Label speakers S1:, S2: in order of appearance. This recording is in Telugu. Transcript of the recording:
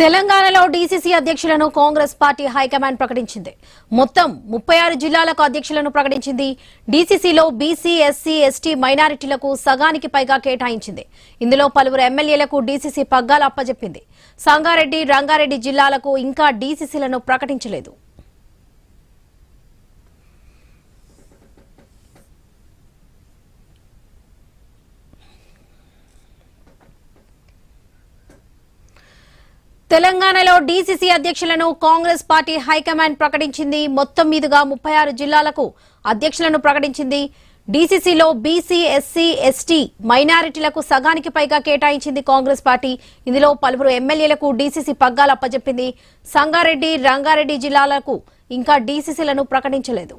S1: తెలంగాణలో డీసీసీ అధ్యక్షులను కాంగ్రెస్ పార్టీ హైకమాండ్ ప్రకటించింది. మొత్తం 36 జిల్లాలకు అధ్యక్షులను ప్రకటించింది. డీసీసీలో బీసీ, ఎస్సీ, ఎస్టీ మైనారిటీలకు సగానికి పైగా కేటాయించింది. ఇందులో పలువురు ఎమ్మెల్యేలకు డీసీసీ పగ్గాలు అప్పజెప్పింది. సంగారెడ్డి, రంగారెడ్డి జిల్లాలకు ఇంకా డీసీసీలను ప్రకటించలేదు. తెలంగాణలో డీసీసీ అధ్యక్షులను కాంగ్రెస్ పార్టీ హైకమాండ్ ప్రకటించింది. మొత్తం మీదుగా 36 జిల్లాలకు అధ్యక్షులను ప్రకటించింది. డీసీసీలో బీసీ, ఎస్సీ, ఎస్టీ మైనారిటీలకు సగానికి పైగా కేటాయించింది కాంగ్రెస్ పార్టీ. ఇందులో పలువురు ఎమ్మెల్యేలకు డీసీసీ పగ్గాలు అప్పజెప్పింది. సంగారెడ్డి, రంగారెడ్డి జిల్లాలకు ఇంకా డీసీసీలను ప్రకటించలేదు.